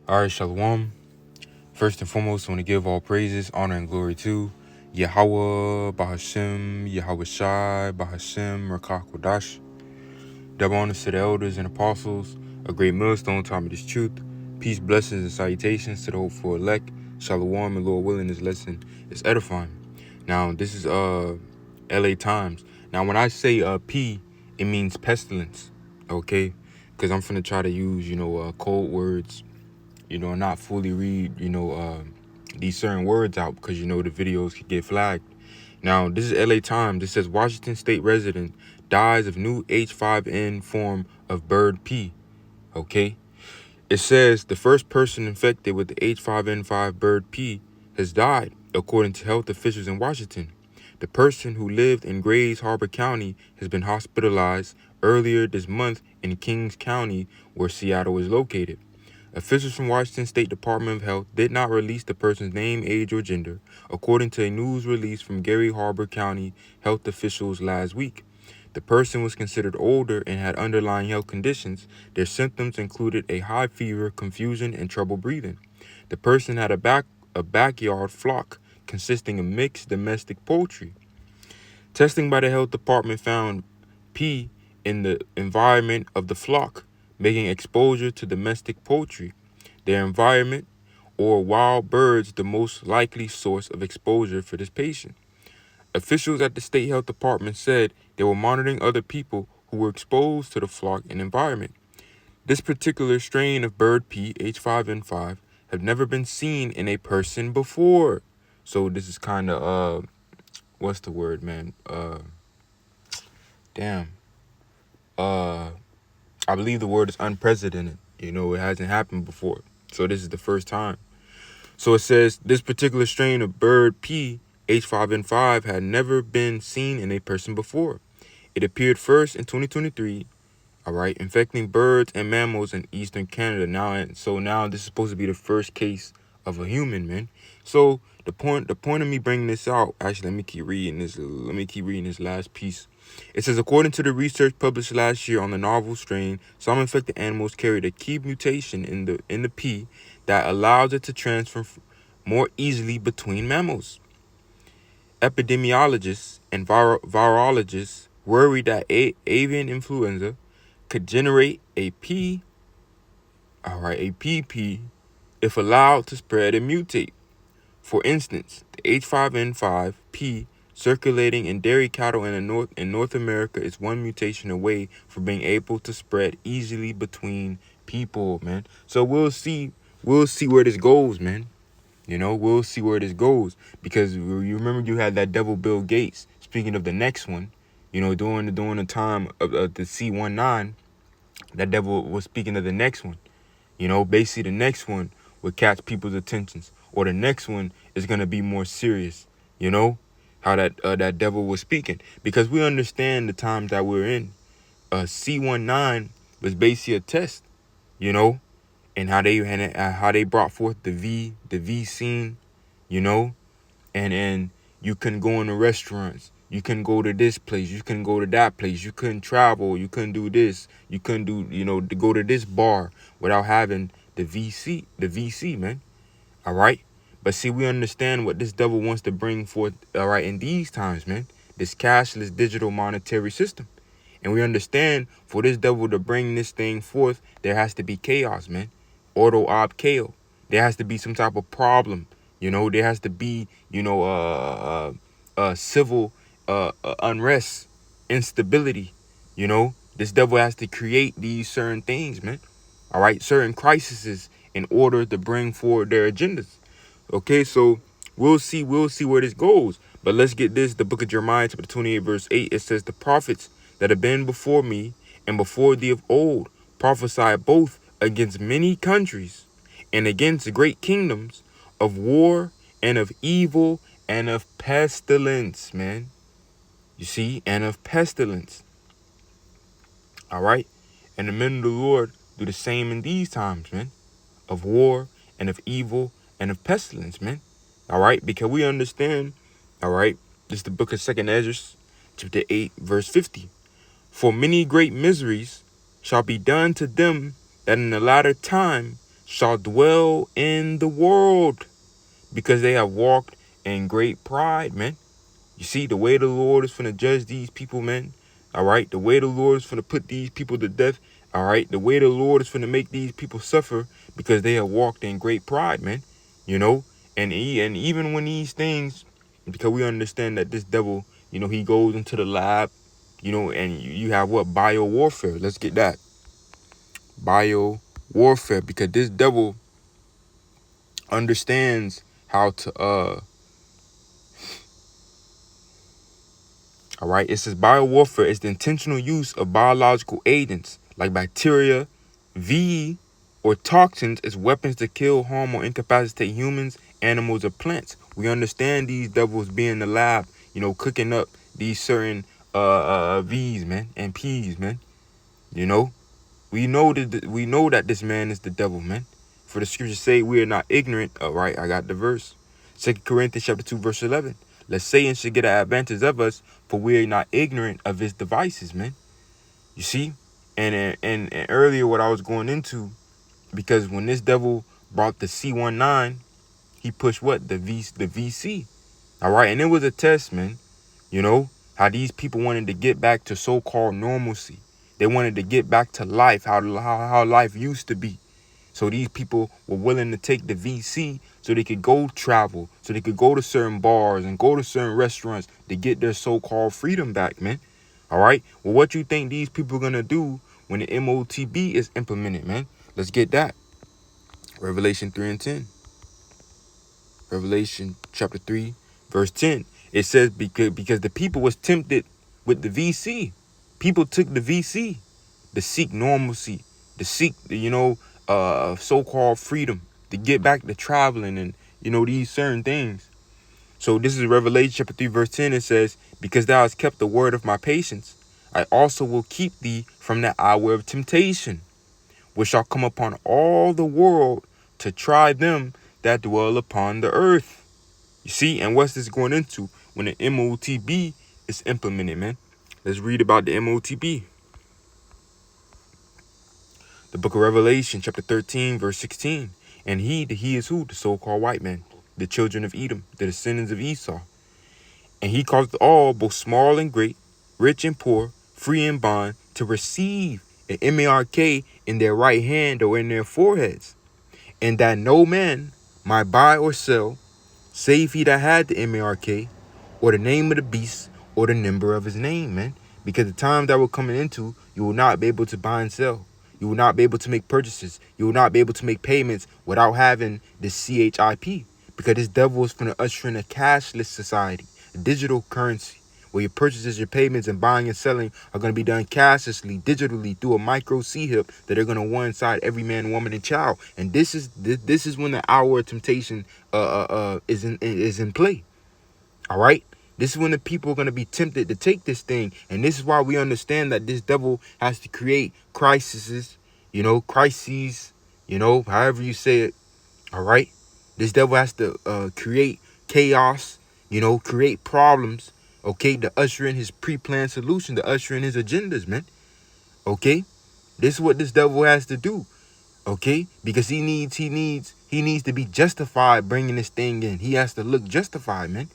All right, Shalom. First and foremost, I want to give all praises, honor, and glory to Yahweh, Bahashem, Yahweh Shai, Bahashem, Rakah Kodash. Double honors to the elders and apostles, a great millstone taught me this truth. Peace, blessings, and salutations to the hopeful elect. Shalom, and Lord willing, this lesson is edifying. Now, this is LA Times. Now, when I say P, it means pestilence, okay? Because I'm finna try to use, code words, not fully read, these certain words out because, the videos could get flagged. Now, this is LA Times. This says Washington State resident dies of new H5N form of bird P. Okay. It says the first person infected with the H5N5 bird P has died, according to health officials in Washington. The person, who lived in Grays Harbor County, has been hospitalized earlier this month in Kings County, where Seattle is located. Officials from Washington State Department of Health did not release the person's name, age, or gender, according to a news release from Gary Harbor County health officials last week. The person was considered older and had underlying health conditions. Their symptoms included a high fever, confusion, and trouble breathing. The person had a backyard flock consisting of mixed domestic poultry. Testing by the health department found P in the environment of the flock, making exposure to domestic poultry, their environment, or wild birds the most likely source of exposure for this patient. Officials at the state health department said they were monitoring other people who were exposed to the flock and environment. This particular strain of bird P, H5N5, have never been seen in a person before. So this is kind of, what's the word, man? Damn. I believe the word is unprecedented. It hasn't happened before. So this is the first time. So it says this particular strain of bird P, H5N5, had never been seen in a person before. It appeared first in 2023, all right, infecting birds and mammals in eastern Canada. Now this is supposed to be the first case of a human, man. So the point of me bringing this out, actually, let me keep reading this last piece. It says, according to the research published last year on the novel strain, some infected animals carried a key mutation in the P that allows it to transfer more easily between mammals. Epidemiologists and virologists worry that avian influenza could generate a PP, if allowed to spread and mutate. For instance, the H5N5 P circulating in dairy cattle in North America is one mutation away from being able to spread easily between people, man. So we'll see where this goes, man. We'll see where this goes, because you remember you had that devil Bill Gates. Speaking of the next one, during the time of the C19, that devil was speaking of the next one. Basically the next one would catch people's attentions, or the next one is gonna be more serious. How that devil was speaking, because we understand the times that we're in. C19 was basically a test, and how they brought forth the V scene, and you can go into restaurants, you can go to this place, you can go to that place, you couldn't travel, you couldn't do this, you couldn't do, to go to this bar without having the VC, man. All right. But see, we understand what this devil wants to bring forth, all right, in these times, man. This cashless digital monetary system. And we understand, for this devil to bring this thing forth, there has to be chaos, man. Ordo ob chaos. There has to be some type of problem. There has to be, civil unrest, instability. This devil has to create these certain things, man. All right, certain crises in order to bring forward their agendas. Okay, so we'll see where this goes. But let's get this. The book of Jeremiah, chapter 28, verse 8, it says, the prophets that have been before me and before thee of old prophesy both against many countries and against great kingdoms, of war and of evil and of pestilence, man. You see, and of pestilence. All right. And the men of the Lord do the same in these times, man. Of war and of evil and of pestilence, man. All right. Because we understand, all right, this is the book of 2nd Ezra, chapter 8, verse 50. For many great miseries shall be done to them that in the latter time shall dwell in the world, because they have walked in great pride, man. You see, the way the Lord is finna judge these people, man. All right, the way the Lord is finna put these people to death. All right, the way the Lord is finna make these people suffer because they have walked in great pride, man. You know, and even when these things, because we understand that this devil, he goes into the lab, and you have what? Bio warfare. Let's get that. Bio warfare, because this devil understands how to all right, it says biowarfare is the intentional use of biological agents like bacteria, VE, or toxins as weapons to kill, harm, or incapacitate humans, animals, or plants. We understand these devils be in the lab, cooking up these certain V's, man, and P's, man. You know, we know that this man is the devil, man. For the scriptures say we are not ignorant. All right, I got the verse. 2 Corinthians chapter 2, verse 11. Lest Satan should get an advantage of us, for we are not ignorant of his devices, man. You see? And earlier what I was going into, because when this devil brought the C19, he pushed what? The VC. All right, and it was a test, man. How these people wanted to get back to so-called normalcy. They wanted to get back to life, how life used to be. So these people were willing to take the VC so they could go travel, so they could go to certain bars and go to certain restaurants to get their so-called freedom back, man. All right? Well, what you think these people are going to do when the MOTB is implemented, man? Let's get that. Revelation 3 and 10. Revelation chapter 3, verse 10. It says because the people was tempted with the VC. People took the VC to seek normalcy, to seek, so-called freedom, to get back to traveling and, these certain things. So this is Revelation chapter 3, verse 10. It says, because thou hast kept the word of my patience, I also will keep thee from the hour of temptation, which shall come upon all the world to try them that dwell upon the earth. You see, and what's this going into when the MOTB is implemented, man? Let's read about the MOTB. The book of Revelation, chapter 13, verse 16. And he is who? The so-called white man, the children of Edom, the descendants of Esau. And he caused all, both small and great, rich and poor, free and bond, to receive an mark in their right hand or in their foreheads, and that no man might buy or sell, save he that had the mark, or the name of the beast, or the number of his name, man. Because the time that we're coming into, you will not be able to buy and sell. You will not be able to make purchases. You will not be able to make payments without having the CHIP. Because this devil is going to usher in a cashless society, a digital currency, where your purchases, your payments, and buying and selling are going to be done cashlessly, digitally, through a micro C-hip that are going to one inside every man, woman, and child. And this is when the hour of temptation is in play. All right. This is when the people are going to be tempted to take this thing. And this is why we understand that this devil has to create crises, crises, however you say it. All right. This devil has to create chaos, create problems, okay, to usher in his pre-planned solution, to usher in his agendas, man. Okay. This is what this devil has to do. Okay. Because he needs to be justified bringing this thing in. He has to look justified, man.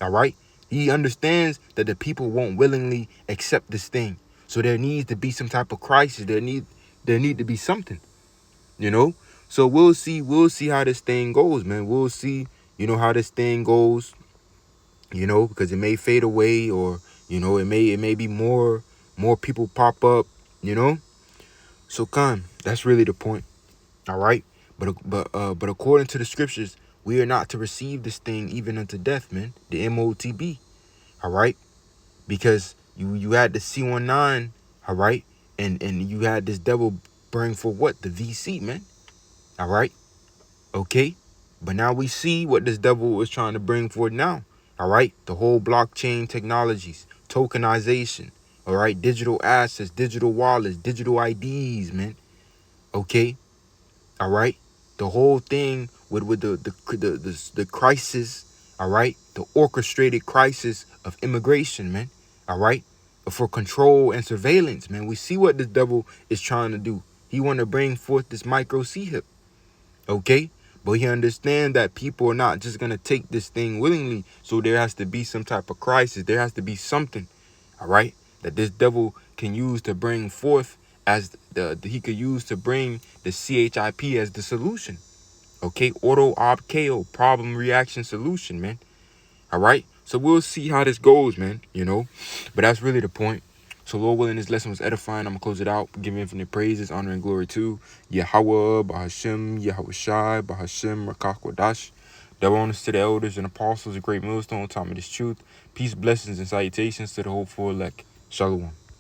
All right. He understands that the people won't willingly accept this thing. So there needs to be some type of crisis. There need to be something, So we'll see how this thing goes, man. We'll see, how this thing goes, because it may fade away, or, it may be more people pop up, So that's really the point. All right. But according to the scriptures, we are not to receive this thing even unto death, man. The MOTB. All right. Because you had the C19, all right, and you had this devil bring for what? The VC, man. All right. Okay. But now we see what this devil is trying to bring forward now. All right. The whole blockchain technologies, tokenization, all right, digital assets, digital wallets, digital IDs, man. Okay. All right. The whole thing with the crisis, all right, the orchestrated crisis of immigration, man. All right. For control and surveillance, man. We see what this devil is trying to do. He want to bring forth this micro C-hip. Okay? But he understands that people are not just going to take this thing willingly. So there has to be some type of crisis. There has to be something, all right, that this devil can use to bring forth as he could use to bring the CHIP as the solution. Okay? Auto op KO, problem reaction solution, man. All right? So we'll see how this goes, man, you know? But that's really the point. So Lord willing, this lesson was edifying. I'm going to close it out. Give infinite praises, honor, and glory to Yahweh, Bahashem, Yahweh Shai, Bahashem, Rakakwadash. Double honors to the elders and apostles, a great millstone, time of this truth. Peace, blessings, and salutations to the hopeful elect. Shalom.